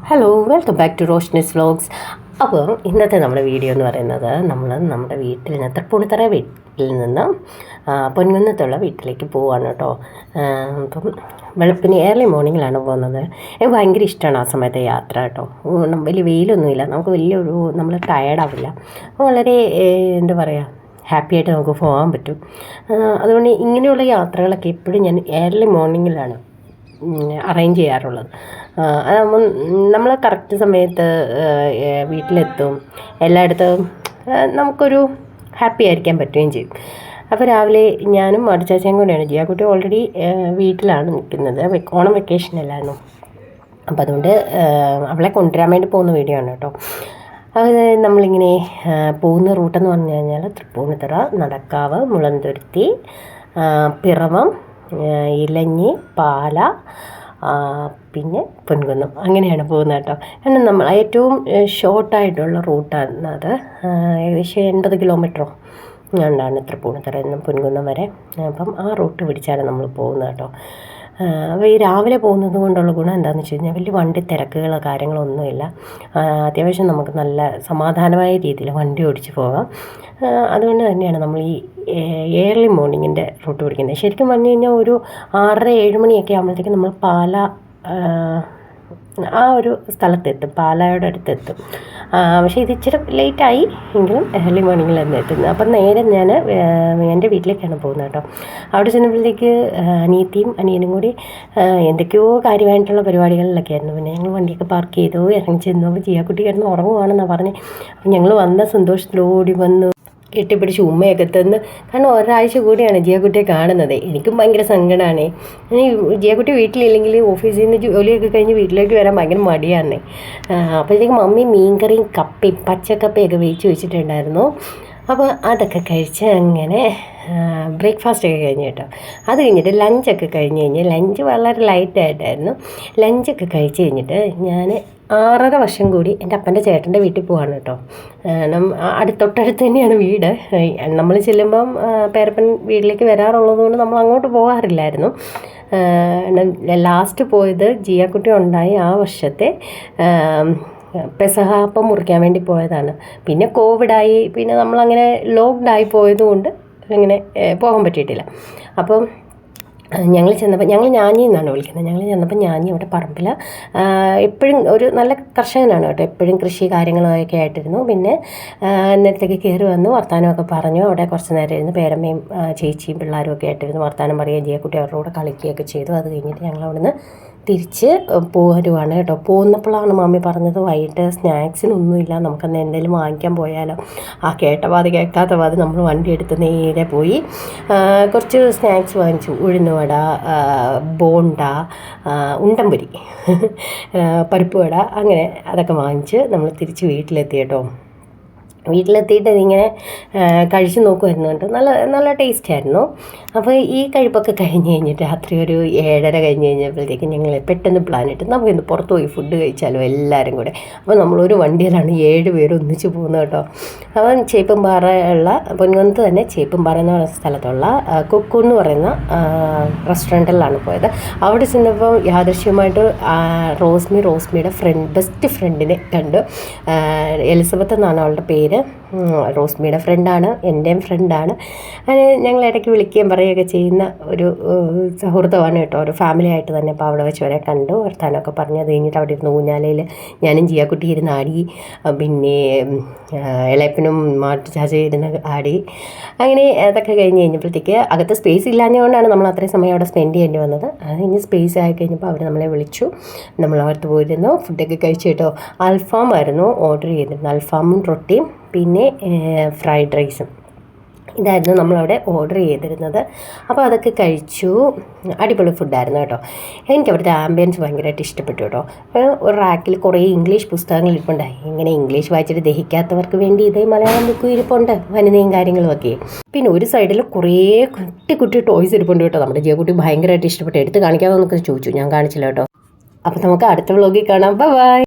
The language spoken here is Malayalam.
Hello, welcome back to Roshni's vlogs. അപ്പോൾ ഇന്നത്തെ നമ്മുടെ വീഡിയോ എന്ന് പറയുന്നത് നമ്മുടെ വീട്ടിൽ നിന്ന് തൃപ്പൂണിത്തറ വീട്ടിൽ നിന്ന് പൊൻകുന്നത്തുള്ള വീട്ടിലേക്ക് പോവുകയാണ് കേട്ടോ. അപ്പം വെളുപ്പിന് ഏർലി മോർണിംഗിലാണ് പോകുന്നത്. എനിക്ക് ഭയങ്കര ഇഷ്ടമാണ് ആ സമയത്തെ യാത്ര കേട്ടോ. വലിയ വെയിലൊന്നുമില്ല, നമുക്ക് നമ്മൾ ടയേർഡാവില്ല, വളരെ എന്താ പറയുക, ഹാപ്പി ആയിട്ട് നമുക്ക് പോകാൻ പറ്റും. അതുകൊണ്ട് ഇങ്ങനെയുള്ള യാത്രകളൊക്കെ എപ്പോഴും ഞാൻ ഏർലി മോർണിംഗിലാണ് അറേഞ്ച് ചെയ്യാറുള്ളത്. അതാകുമ്പം നമ്മൾ കറക്റ്റ് സമയത്ത് വീട്ടിലെത്തും, എല്ലായിടത്തും നമുക്കൊരു ഹാപ്പി ആയിരിക്കാൻ പറ്റുകയും ചെയ്യും. അപ്പോൾ രാവിലെ ഞാനും മടിച്ചാച്ചയും കൂടെയാണ്. ജിയാക്കുട്ടി ഓൾറെഡി വീട്ടിലാണ് നിൽക്കുന്നത്, ഓണം വെക്കേഷനല്ലായിരുന്നു. അപ്പോൾ അതുകൊണ്ട് അവളെ കൊണ്ടുവരാൻ വേണ്ടി പോകുന്ന വീഡിയോ ആണ് കേട്ടോ. അത് നമ്മളിങ്ങനെ പോകുന്ന റൂട്ടെന്ന് പറഞ്ഞു കഴിഞ്ഞാൽ തൃപ്പൂണിത്തുറ, നടക്കാവ്, മുളന്തുരുത്തി, പിറവം, ഇലഞ്ഞി, പാല, പിന്നെ പൊൻകുന്നം, അങ്ങനെയാണ് പോകുന്നത് കേട്ടോ. കാരണം നമ്മൾ ഏറ്റവും ഷോർട്ടായിട്ടുള്ള റൂട്ടാണ് അത്. ഏകദേശം 80 കിലോമീറ്ററോ ഉണ്ടാണ് തൃപ്പൂണിത്തുറ നിന്നും പൊൻകുന്നം വരെ. അപ്പം ആ റൂട്ട് പിടിച്ചാണ് നമ്മൾ പോകുന്നത് കേട്ടോ. അപ്പോൾ ഈ രാവിലെ പോകുന്നത് കൊണ്ടുള്ള ഗുണം എന്താണെന്ന് വെച്ച് കഴിഞ്ഞാൽ വലിയ വണ്ടി തിരക്കുകളോ കാര്യങ്ങളോ ഒന്നുമില്ല. അത്യാവശ്യം നമുക്ക് നല്ല സമാധാനമായ രീതിയിൽ വണ്ടി ഓടിച്ച് പോകാം. അതുകൊണ്ട് തന്നെയാണ് നമ്മൾ ഈ ഏർലി മോർണിംഗിൻ്റെ റൂട്ട് പിടിക്കുന്നത്. ശരിക്കും പറഞ്ഞു കഴിഞ്ഞാൽ ഒരു 6:30-7 മണിയൊക്കെ ആകുമ്പോഴത്തേക്കും നമ്മൾ പാല ആ ഒരു സ്ഥലത്തെത്തും, പാലായുടെ അടുത്തെത്തും. പക്ഷേ ഇത് ഇച്ചിരി ലേറ്റായി എങ്കിലും ഏർലി മോർണിംഗിൽ തന്നെ എത്തുന്നത്. അപ്പം നേരെ ഞാൻ എൻ്റെ വീട്ടിലേക്കാണ് പോകുന്നത് കേട്ടോ. അവിടെ ചെന്നപ്പോഴത്തേക്ക് അനിയത്തിയും അനിയനും കൂടി എന്തൊക്കെയോ കാര്യമായിട്ടുള്ള പരിപാടികളിലൊക്കെ ആയിരുന്നു. പിന്നെ ഞങ്ങൾ വണ്ടിയൊക്കെ പാർക്ക് ചെയ്തു, ഇറങ്ങി ചെന്നു. അപ്പോൾ ജിയാക്കുട്ടി കിടന്ന് ഉറങ്ങുവാണെന്നാണ് പറഞ്ഞത്. അപ്പം ഞങ്ങൾ വന്ന സന്തോഷത്തിലോടി വന്നു, കെട്ടിപ്പിടിച്ച് ഉമ്മയൊക്കെ തന്ന്. കാരണം ഒരാഴ്ച കൂടിയാണ് ജിയാക്കുട്ടിയെ കാണുന്നത്. എനിക്കും ഭയങ്കര സങ്കടമാണ്. ജിയാക്കുട്ടി വീട്ടിലില്ലെങ്കിൽ ഓഫീസിൽ നിന്ന് ജോലിയൊക്കെ കഴിഞ്ഞ് വീട്ടിലേക്ക് വരാൻ ഭയങ്കര മടിയാണ്. അപ്പോഴത്തേക്കും മമ്മി മീൻകറിയും കപ്പയും പച്ചക്കപ്പയൊക്കെ വേവിച്ച് വെച്ചിട്ടുണ്ടായിരുന്നു. അപ്പോൾ അതൊക്കെ കഴിച്ച് അങ്ങനെ ബ്രേക്ക്ഫാസ്റ്റൊക്കെ കഴിഞ്ഞ് കേട്ടോ. അത് കഴിഞ്ഞിട്ട് ലഞ്ചൊക്കെ ലഞ്ച് വളരെ ലൈറ്റായിട്ടായിരുന്നു. ലഞ്ചൊക്കെ കഴിച്ച് കഴിഞ്ഞിട്ട് ഞാൻ 6.5 വർഷം കൂടി എൻ്റെ അപ്പൻ്റെ ചേട്ടൻ്റെ വീട്ടിൽ പോവാണ് കേട്ടോ. തൊട്ടടുത്ത് തന്നെയാണ് വീട്. നമ്മൾ ചെല്ലുമ്പം പേരപ്പൻ വീട്ടിലേക്ക് വരാറുള്ളത് കൊണ്ട് നമ്മൾ അങ്ങോട്ട് പോകാറില്ലായിരുന്നു. ലാസ്റ്റ് പോയത് ജിയാക്കുട്ടി ഉണ്ടായി ആ വർഷത്തെ പെസഹ അപ്പം മുറിക്കാൻ വേണ്ടി പോയതാണ്. പിന്നെ കോവിഡായി, പിന്നെ നമ്മളങ്ങനെ ലോക്ക്ഡായി പോയതുകൊണ്ട് അങ്ങനെ പോകാൻ പറ്റിയിട്ടില്ല. അപ്പം ഞങ്ങൾ ഞാഞ്ഞി എന്നാണ് വിളിക്കുന്നത്. ഞങ്ങൾ ചെന്നപ്പോൾ ഞാഞ്ഞി അവിടെ പറമ്പിൽ എപ്പോഴും ഒരു നല്ല കർഷകനാണ് കേട്ടോ. എപ്പോഴും കൃഷി കാര്യങ്ങളൊക്കെ ആയിട്ടിരുന്നു. പിന്നെ നേരത്തേക്ക് കയറി വന്നു, വർത്തമാനമൊക്കെ പറഞ്ഞു. അവിടെ കുറച്ച് നേരം ഇരുന്ന് പേരമ്മയും ചേച്ചിയും പിള്ളേരും ഒക്കെ ആയിട്ടിരുന്ന് വർത്തമാനം പറയുകയും ജിയാക്കുട്ടി അവരുടെ കൂടെ കളിക്കുകയൊക്കെ ചെയ്തു. അത് കഴിഞ്ഞിട്ട് ഞങ്ങൾ അവിടുന്ന് തിരിച്ച് പോരുവാണ് കേട്ടോ. പോന്നപ്പോഴാണ് മമ്മി പറഞ്ഞത് വൈകിട്ട് സ്നാക്സിനൊന്നുമില്ല, നമുക്കന്ന് എന്തെങ്കിലും വാങ്ങിക്കാൻ പോയാലോ. ആ കേട്ട പാതി കേൾക്കാത്ത പാതി നമ്മൾ വണ്ടി എടുത്ത് നേരെ പോയി കുറച്ച് സ്നാക്സ് വാങ്ങിച്ചു. ഉഴുന്നുവട, ബോണ്ട, ഉണ്ടംപൊരി, പരിപ്പ് വട, അങ്ങനെ അതൊക്കെ വാങ്ങിച്ച് നമ്മൾ തിരിച്ച് വീട്ടിലെത്തി കേട്ടോ. വീട്ടിലെത്തിയിട്ട് ഇതിങ്ങനെ കഴിച്ച് നോക്കുമായിരുന്നു കേട്ടോ. നല്ല ടേസ്റ്റ് ആയിരുന്നു. അപ്പോൾ ഈ കഴിപ്പൊക്കെ കഴിഞ്ഞ് കഴിഞ്ഞിട്ട് രാത്രി ഒരു 7:30 കഴിഞ്ഞ് കഴിഞ്ഞപ്പോഴത്തേക്കും ഞങ്ങൾ പെട്ടെന്ന് പ്ലാൻ ഇട്ട് നമുക്കിന്ന് പുറത്ത് പോയി ഫുഡ് കഴിച്ചാലോ എല്ലാവരും കൂടെ. അപ്പോൾ നമ്മളൊരു വണ്ടിയിലാണ് 7 പേര് ഒന്നിച്ച് പോകുന്നത് കേട്ടോ. അപ്പം ചേപ്പുംപാറ ഉള്ള പൊൻകുന്നത്ത് തന്നെ ചേപ്പുംപാറ എന്ന് പറയുന്ന സ്ഥലത്തുള്ള കുക്കു എന്ന് പറയുന്ന റെസ്റ്റോറൻറ്റിലാണ് പോയത്. അവിടെ ചെന്നപ്പോൾ യാദൃശ്യമായിട്ട് റോസ്മിയുടെ ബെസ്റ്റ് ഫ്രണ്ടിനെ കണ്ടു. എലിസബത്ത് എന്നാണ് അവളുടെ പേര്. റോസ്മിയുടെ ഫ്രണ്ടാണ്, എൻ്റെയും ഫ്രണ്ടാണ്. അത് ഞങ്ങൾ ഇടയ്ക്ക് വിളിക്കുകയും പറയുകയൊക്കെ ചെയ്യുന്ന ഒരു സൗഹൃദമാണ് കേട്ടോ. ഒരു ഫാമിലി ആയിട്ട് തന്നെ. അപ്പോൾ അവിടെ വെച്ച് വരെ കണ്ടു, വർത്താനമൊക്കെ പറഞ്ഞു. അത് കഴിഞ്ഞിട്ട് അവിടെ ഇരുന്ന് ഊഞ്ഞാലയിൽ ഞാനും ജിയാക്കുട്ടി ഇരുന്ന് ആടി. പിന്നെ ഇളയപ്പനും മാട്ടു ചാച്ച ഇരുന്ന് ആടി. അങ്ങനെ അതൊക്കെ കഴിഞ്ഞപ്പോഴത്തേക്ക് അകത്ത് സ്പേസ് ഇല്ലാഞ്ഞതുകൊണ്ടാണ് നമ്മൾ അത്രയും സമയം അവിടെ സ്പെൻഡ് ചെയ്യേണ്ടി വന്നത്. അത് കഴിഞ്ഞ് സ്പേസ് ആയി കഴിഞ്ഞപ്പോൾ അവർ നമ്മളെ വിളിച്ചു. നമ്മൾ അവിടുത്തെ പോയിരുന്നു, ഫുഡൊക്കെ കഴിച്ചു കേട്ടോ. അൽഫാമായിരുന്നു ഓർഡർ ചെയ്തിരുന്നത്. അൽഫാമും റൊട്ടിയും പിന്നെ ഫ്രൈഡ് റൈസും ഇതായിരുന്നു നമ്മളവിടെ ഓർഡർ ചെയ്തിരുന്നത്. അപ്പോൾ അതൊക്കെ കഴിച്ചു. അടിപൊളി ഫുഡായിരുന്നു കേട്ടോ. എനിക്ക് അവിടുത്തെ ആംബിയൻസ് ഭയങ്കരമായിട്ട് ഇഷ്ടപ്പെട്ടു കേട്ടോ. ഒരു റാക്കിൽ കുറേ ഇംഗ്ലീഷ് പുസ്തകങ്ങൾ ഇരിപ്പുണ്ട്. ഇങ്ങനെ ഇംഗ്ലീഷ് വായിച്ചിട്ട് ദഹിക്കാത്തവർക്ക് വേണ്ടി ഇതേ മലയാളം ബുക്കും ഇരിപ്പുണ്ട്, വനിതയും കാര്യങ്ങളുമൊക്കെ. പിന്നെ ഒരു സൈഡിൽ കുറേ കുട്ടി ടോയ്സ് ഇരിപ്പുണ്ട് കേട്ടോ. നമ്മുടെ ജിയാക്കുട്ടി ഭയങ്കരമായിട്ട് ഇഷ്ടപ്പെട്ടു. എടുത്ത് കാണിക്കാമെന്നൊക്കെ ചോദിച്ചു, ഞാൻ കാണിച്ചില്ല കേട്ടോ. അപ്പോൾ നമുക്ക് അടുത്ത വ്ലോഗിൽ കാണാം. ബൈ.